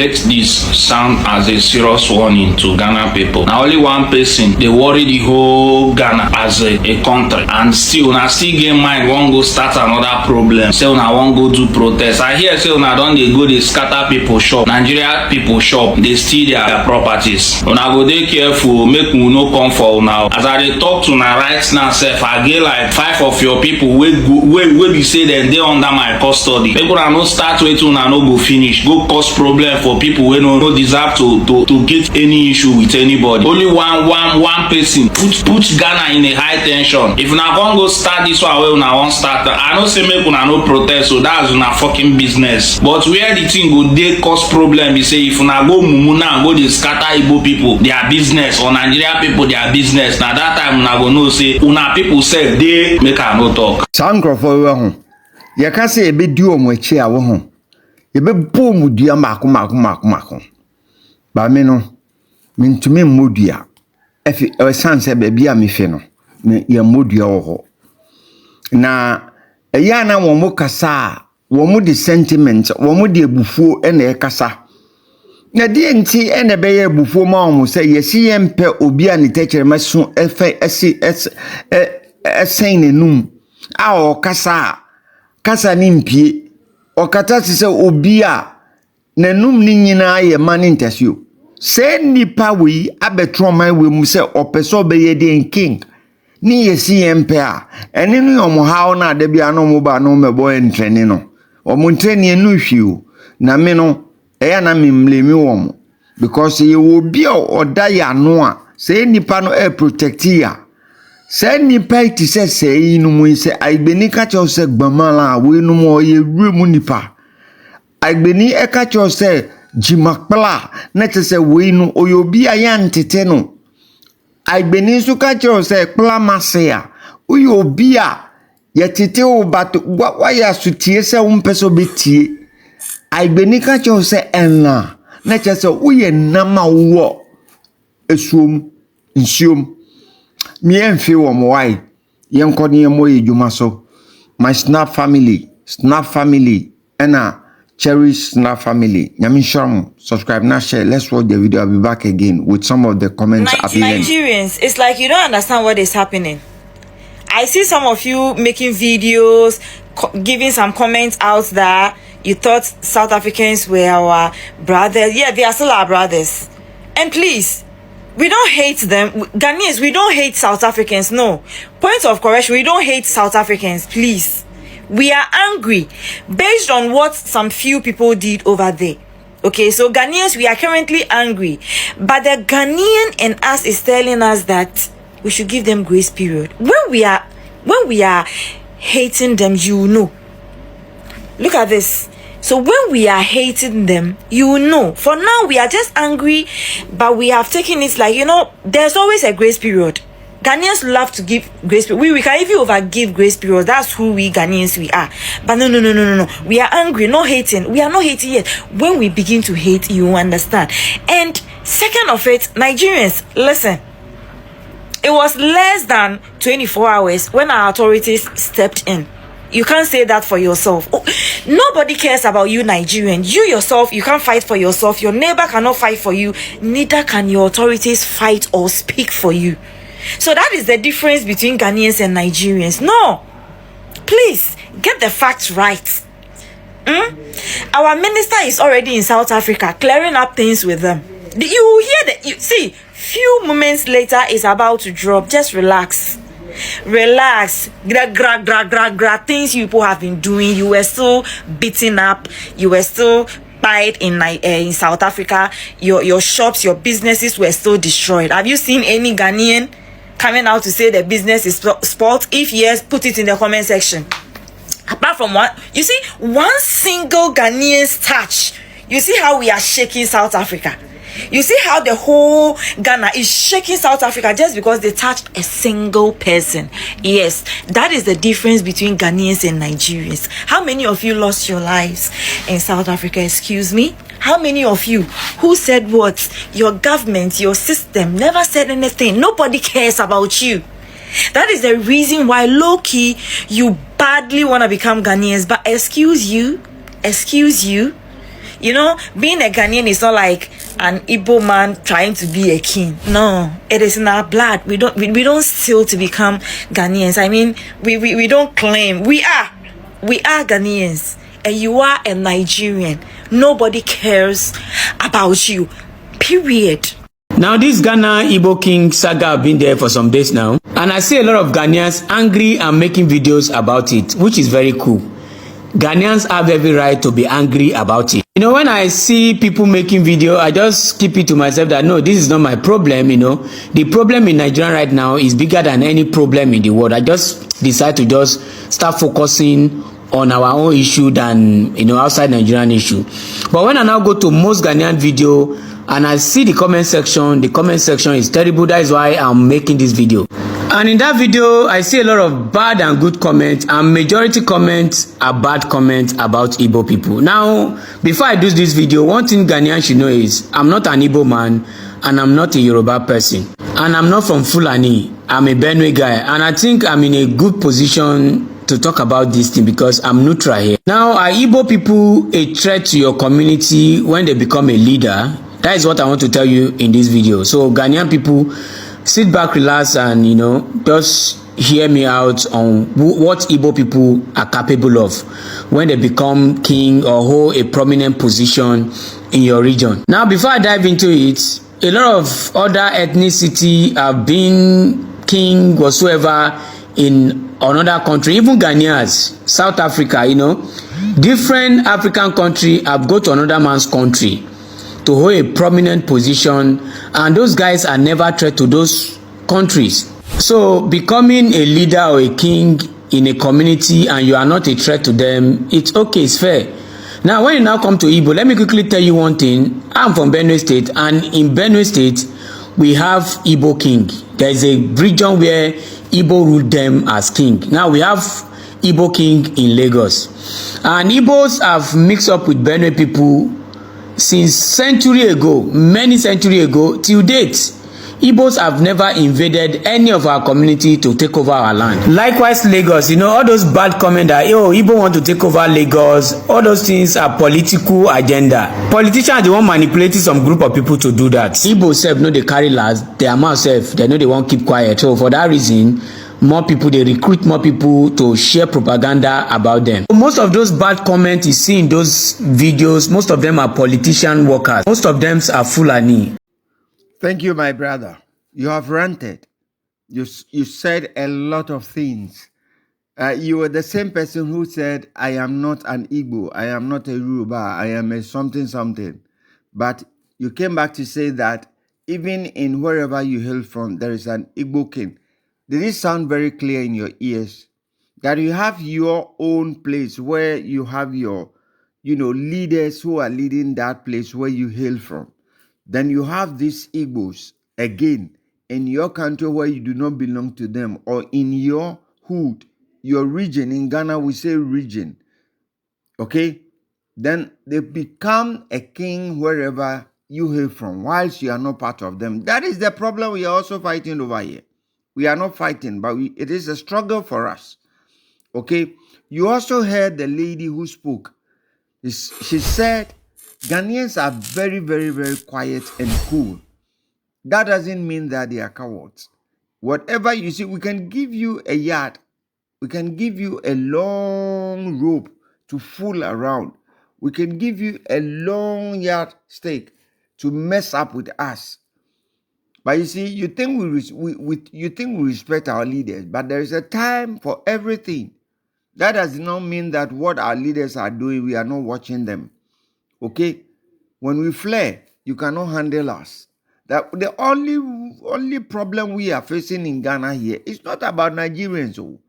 let this sound as a serious warning to Ghana people. Now only one person they worry the whole Ghana as a country, and still get mind won't go start another problem. Say una won't go do protest. I hear say una don dey go dey scatter people shop. Nigeria people shop, they steal their properties. Una go dey careful, make we no come for una. As I dey talk to una right now sef, I get like 5 of your people wey be say dem dey under my custody. Make una no start wetin una no go finish, go cause problem for people wey no deserve to get any issue with anybody. Only one person put Ghana in a high tension. If una wan go start this one wey una wan start, I no say make una no protest, so that's una fucking business. But where the thing go dey cause problem be say if una go mumu now go dey scatter Igbo people their business or Nigeria people their business, na that time una go know say una people sef dey make I no talk. Sankrofo we ho. Ye ka say ebe di omo echi a wo ho. Ebe boom dua mako. Ba me no mintumi mmodua. Efi sanse be bia me fe no. Me ye mmodua wo ho. Na eya na wo mo kasa, wo mo the sentiment, wo mo the ebufuo e na e kasa. Na die nti e na be ye ebufuo ma wo say yesi ye mpe obi a ne techere maso efe esen nenum a o kasa ni mpie o kata se obi a nenum ni nyina ye mani ntasio se nipa we abetro man we mu se opeso be ye den king ni yesi ye mpe a eni no omo hawo na da bia no mo ba no mebo entreni no omo entreni enu hwiu na me no eya na me mlemi wo mo because ye wo bi oda ya no a se nipa no e protect ya se nipa iti se inu mu se aigbeni ka cho se gbamala we nu mo ye remu nipa aigbeni e ka cho se jimakpla na te se we nu oyobi aya ntete no aigbeni su ka cho se kpla masea oyobi a ye tete o bato wa ya sutie se umpeso betie aigbeni ka cho se enla na che se uye nama wo esuom nsiom mi enfe wo mo wai yenkoni emo ejuma so my Snap family and cherish Snap family nyame sham subscribe na share. Let's watch the video. I'll be back again with some of the comments. Nigerians, it's like you don't understand what is happening. I see some of you making videos, giving some comments out there. You thought South Africans were our brothers. Yeah, they are still our brothers. And please, we don't hate them. Ghanaians, we don't hate South Africans. No. Point of correction, we don't hate South Africans. Please. We are angry based on what some few people did over there. Okay, so Ghanaians, we are currently angry. But the Ghanaian in us is telling us that we should give them grace period. When we are hating them, you know. Look at this. So when we are hating them, you know. For now, we are just angry, but we have taken it like, there's always a grace period. Ghanaians love to give grace period. We can even overgive grace period. That's who we Ghanaians we are. But no. We are angry, not hating. We are not hating yet. When we begin to hate, you understand. And second of it, Nigerians, listen. It was less than 24 hours when our authorities stepped in. You can't say that for yourself. Oh, nobody cares about you, Nigerian. You yourself, you can't fight for yourself. Your neighbor cannot fight for you. Neither can your authorities fight or speak for you. So that is the difference between Ghanaians and Nigerians. No. Please, get the facts right. Our minister is already in South Africa, clearing up things with them. You hear that? You see, few moments later, it's about to drop. Just relax. Relax. Things you people have been doing. You were still beaten up. You were still fight in South Africa. Your shops, your businesses were still destroyed. Have you seen any Ghanaian coming out to say the business is spoiled? If yes, put it in the comment section. Apart from one single Ghanaian's touch, you see how we are shaking South Africa. You see how the whole Ghana is shaking South Africa just because they touched a single person. Yes, that is the difference between Ghanaians and Nigerians. How many of you lost your lives in South Africa? Excuse me? How many of you who said what? Your government, your system never said anything. Nobody cares about you. That is the reason why low-key you badly want to become Ghanaians. But excuse you. You know, being a Ghanaian is not like an Igbo man trying to be a king. No, it is in our blood. We don't steal to become Ghanaians. I mean, we don't claim. We are Ghanaians, and you are a Nigerian. Nobody cares about you. Period. Now, this Ghana Igbo King saga have been there for some days now, and I see a lot of Ghanaians angry and making videos about it, which is very cool. Ghanaians have every right to be angry about it. You know, when I see people making video, I just keep it to myself that no, this is not my problem. You know, the problem in Nigeria right now is bigger than any problem in the world. I just decide to just start focusing on our own issue than, you know, outside Nigerian issue. But when I now go to most Ghanaian video and I see the comment section is terrible. That is why I'm making this video. And in that video, I see a lot of bad and good comments, and majority comments are bad comments about Igbo people. Now, before I do this video, one thing Ghanaians should know is I'm not an Igbo man, and I'm not a Yoruba person, and I'm not from Fulani. I'm a Benue guy, and I think I'm in a good position to talk about this thing because I'm neutral here. Now, are Igbo people a threat to your community when they become a leader? That is what I want to tell you in this video. So Ghanaian people, sit back, relax, and, you know, just hear me out on what Igbo people are capable of when they become king or hold a prominent position in your region. Now, before I dive into it, a lot of other ethnicity have been king whatsoever in another country, even Ghanaians, South Africa, you know, different African country have go to another man's country to hold a prominent position, and those guys are never threat to those countries. So becoming a leader or a king in a community and you are not a threat to them, it's okay, it's fair. Now, when you now come to Igbo, let me quickly tell you one thing. I'm from Benue State, and in Benue State, we have Igbo king. There is a region where Igbo rule them as king. Now, we have Igbo king in Lagos. And Igbos have mixed up with Benue people since century ago, many century ago, till date. Igbos have never invaded any of our community to take over our land. Likewise, Lagos, you know, all those bad comments that, oh, Igbo want to take over Lagos, all those things are political agenda. Politicians are the one manipulating some group of people to do that. Igbo self know they carry last, their mouth self, they know they won't keep quiet. So for that reason, more people, they recruit more people to share propaganda about them. Most of those bad comments you see in those videos, most of them are politician workers. Most of them are Fulani. Thank you, my brother. You have ranted. You said a lot of things. You were the same person who said, I am not an Igbo, I am not a Yoruba, I am a something something. But you came back to say that even in wherever you hail from, there is an Igbo king. Did it sound very clear in your ears that you have your own place where you have your, leaders who are leading that place where you hail from? Then you have these Igbos again in your country where you do not belong to them, or in your hood, your region. In Ghana, we say region. Okay? Then they become a king wherever you hail from, whilst you are not part of them. That is the problem we are also fighting over here. We are not fighting, but it is a struggle for us. Okay? You also heard the lady who spoke. She said, Ghanaians are very, very, very quiet and cool. That doesn't mean that they are cowards. Whatever you see, we can give you a yard. We can give you a long rope to fool around. We can give you a long yardstick to mess up with us. But you see, you think we respect our leaders, but there is a time for everything. That does not mean that what our leaders are doing, we are not watching them. Okay? When we flare, you cannot handle us. That the only problem we are facing in Ghana here is not about Nigerians. Oh.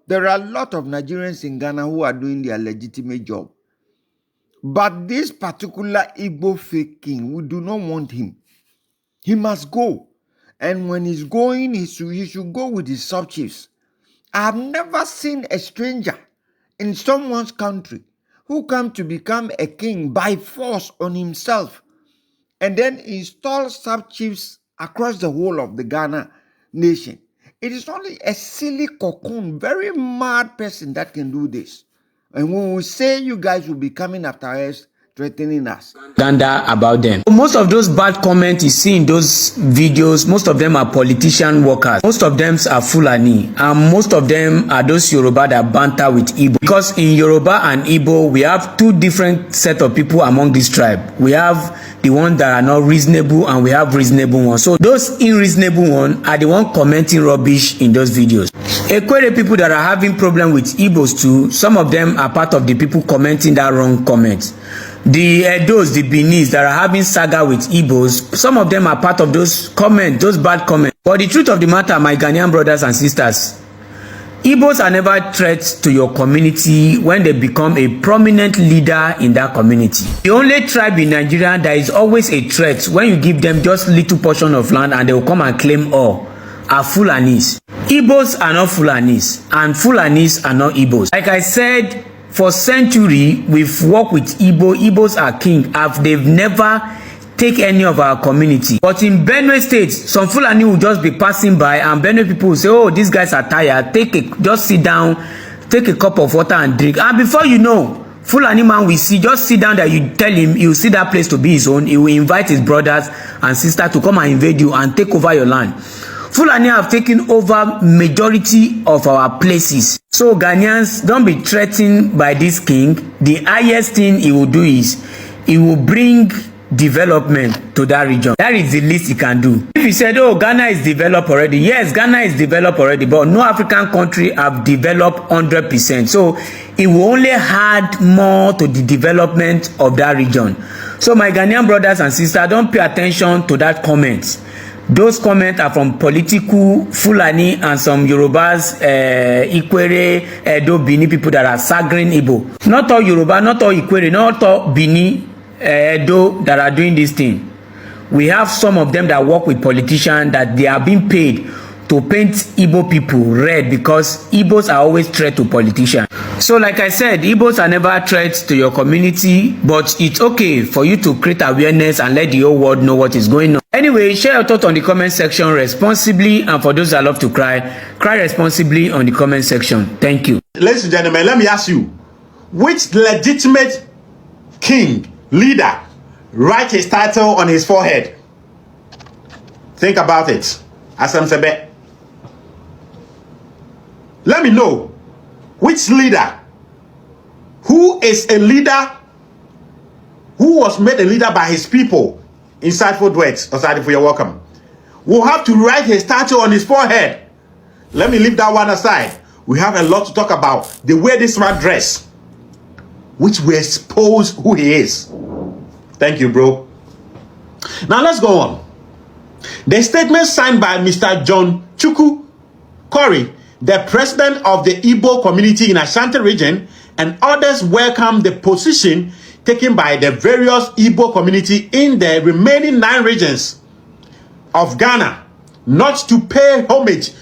There are a lot of Nigerians in Ghana who are doing their legitimate job. But this particular Igbo fake king, we do not want him. He must go. And when he's going, he should go with his sub-chiefs. I have never seen a stranger in someone's country who come to become a king by force on himself and then install sub-chiefs across the whole of the Ghana nation. It is only a silly cocoon, very mad person that can do this. And when we say you guys will be coming after us, threatening us. Propaganda about them. Most of those bad comments you see in those videos, most of them are politician workers. Most of them are Fulani, and most of them are those Yoruba that banter with Igbo. Because in Yoruba and Igbo, we have two different set of people among this tribe. We have the ones that are not reasonable, and we have reasonable ones. So those unreasonable ones are the ones commenting rubbish in those videos. Equere people that are having problem with Igbos too, some of them are part of the people commenting that wrong comments. The Edos, the Benis that are having saga with Igbos, some of them are part of those comments, those bad comments. But the truth of the matter, my Ghanaian brothers and sisters, Igbos are never threats to your community when they become a prominent leader in that community. The only tribe in Nigeria that is always a threat when you give them just little portion of land and they will come and claim all are Fulanis. Igbos are not Fulanis, and Fulanis are not Igbos. Like I said, for century we've worked with Igbo. Igbos are king. They've never take any of our community. But in Benue State, some Fulani will just be passing by, and Benue people will say, oh, these guys are tired. Just sit down, take a cup of water and drink. And before you know, Fulani man will see, just sit down there, you tell him, you see that place to be his own. He will invite his brothers and sisters to come and invade you and take over your land. Fulani have taken over majority of our places. So Ghanaians, don't be threatened by this king. The highest thing he will do is he will bring development to that region. That is the least he can do. If you said, oh, Ghana is developed already, yes, Ghana is developed already, but no African country have developed 100%. So it will only add more to the development of that region. So my Ghanaian brothers and sisters, don't pay attention to that comment. Those comments are from political Fulani and some Yorubas, Ikwere, Edo, Bini people that are sagging Igbo. Not all Yoruba, not all Ikwere, not all Bini, Edo that are doing this thing. We have some of them that work with politicians that they are being paid to paint Igbo people red because Igbos are always threat to politicians. So like I said, Igbos are never threats to your community, but it's okay for you to create awareness and let the whole world know what is going on. Anyway, share your thoughts on the comment section responsibly, and for those that love to cry, cry responsibly on the comment section. Thank you. Ladies and gentlemen, let me ask you, which legitimate king, leader, write his title on his forehead? Think about it. Asam Sebe. Let me know which leader, who is a leader, who was made a leader by his people. Insightful duets, Osadi, you're welcome. Will have to write his title on his forehead. Let me leave that one aside. We have a lot to talk about. The way this man dressed, which will expose who he is. Thank you, bro. Now let's go on. The statement signed by Mr. John Chukwu Corey, the president of the Igbo community in Ashanti region, and others welcome the position taken by the various Igbo community in the remaining 9 regions of Ghana not to pay homage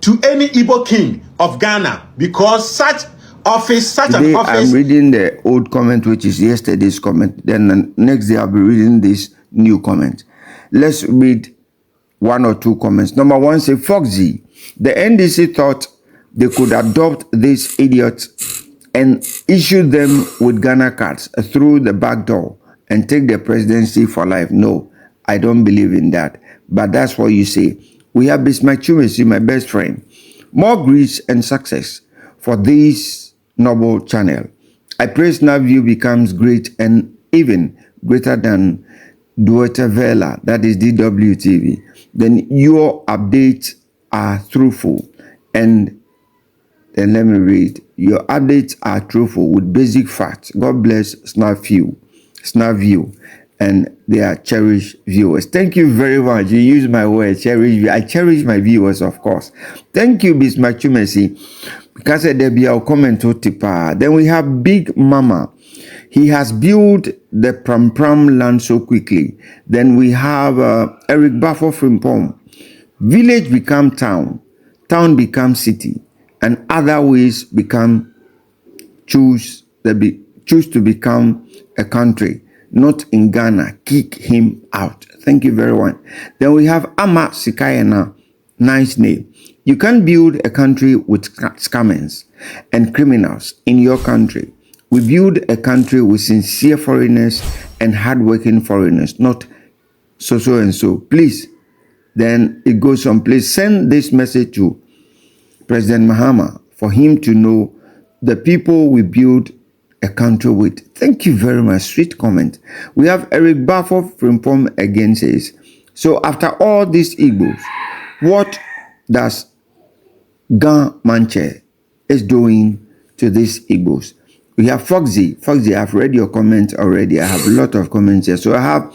to any Igbo king of Ghana because such an office. I'm reading the old comment, which is yesterday's comment. Then the next day I'll be reading this new comment. Let's read one or two comments. Number one say, Foxy, the NDC thought they could adopt these idiots and issue them with Ghana cards through the back door and take the presidency for life. No, I don't believe in that. But that's what you say. We have Bismarck Chumesi, my best friend. More grace and success for this noble channel. I pray Snapp-View becomes great and even greater than Deutsche Welle, that is DWTV. Then your updates are truthful. And then let me read. Your updates are truthful with basic facts. God bless Snapp-View, and their cherished viewers. Thank you very much. You use my word, cherish. I cherish my viewers, of course. Thank you, Bismarck Chumesi. Because there be our comment to Tipa. Then we have Big Mama. He has built the Pram land so quickly. Then we have Eric Bafo Frimpong. Village become town. Town become city. And other ways choose to become a country. Not in Ghana. Kick him out. Thank you very much. Then we have Ama Sikayana. Nice name. You can't build a country with scammers and criminals in your country. We build a country with sincere foreigners and hardworking foreigners, not so and so. Please, then it goes on. Please send this message to President Mahama for him to know the people we build a country with. Thank you very much. Sweet comment. We have Eric Bafo Frimpong again says, so after all these Igbos, what does Ghana is doing to these Igbos? We have Foxy. Foxy, I've read your comment already. I have a lot of comments here. So I have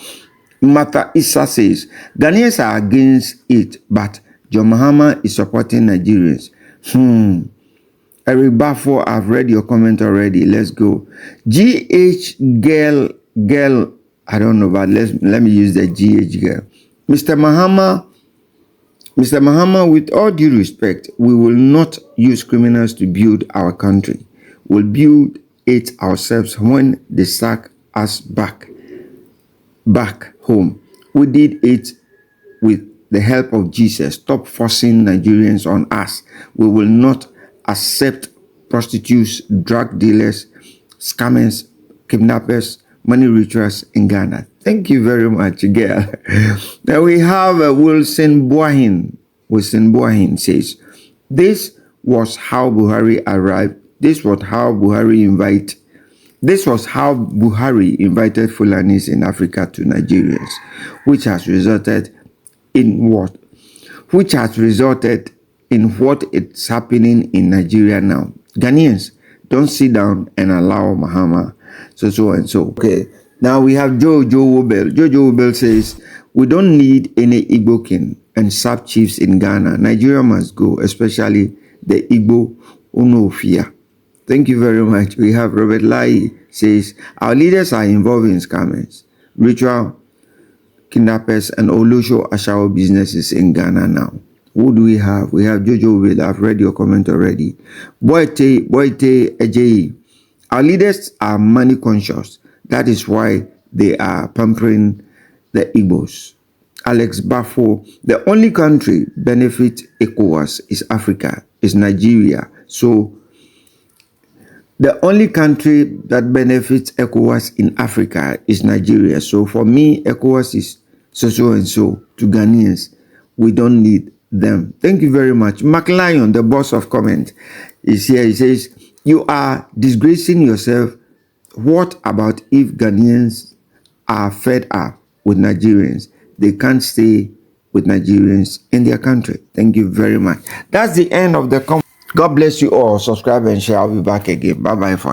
Mata Issa says, Ghanaians are against it, but John Mahama is supporting Nigerians. Eric Bafo, I've read your comment already. Let's go. GH girl, I don't know, but let me use the GH girl. Mr. Mahama, with all due respect, we will not use criminals to build our country. We'll build it ourselves when they sack us back home. We did it with the help of Jesus. Stop forcing Nigerians on us. We will not accept prostitutes, drug dealers, scammers, kidnappers, money rituals in Ghana. Thank you very much, girl. Now we have Wilson Boahin. Wilson Boahin says, this was how Buhari arrived. This was how Buhari invited Fulanis in Africa to Nigerians, which has resulted in what? Which has resulted in what is happening in Nigeria now. Ghanaians, don't sit down and allow Mahama so and so. Okay, now we have Jojo Wobel. Jojo Wobel says, we don't need any Igbo king and sub chiefs in Ghana. Nigeria must go, especially the Igbo Unofia. Thank you very much. We have Robert Lai says, our leaders are involved in scammers, ritual kidnappers, and Olusho Ashawo businesses in Ghana now. Who do we have? We have Jojo Will. I've read your comment already. Boite Ejeyi. Our leaders are money conscious. That is why they are pampering the Igbos. Alex Bafo. The only country benefit ECOWAS is Africa, is Nigeria. So the only country that benefits ECOWAS in Africa is Nigeria. So for me, ECOWAS is so and so to Ghanaians. We don't need them. Thank you very much. McLion, the boss of comment, is here. He says, you are disgracing yourself. What about if Ghanaians are fed up with Nigerians? They can't stay with Nigerians in their country. Thank you very much. That's the end of the comment. God bless you all. Subscribe and share. I'll be back again. Bye-bye for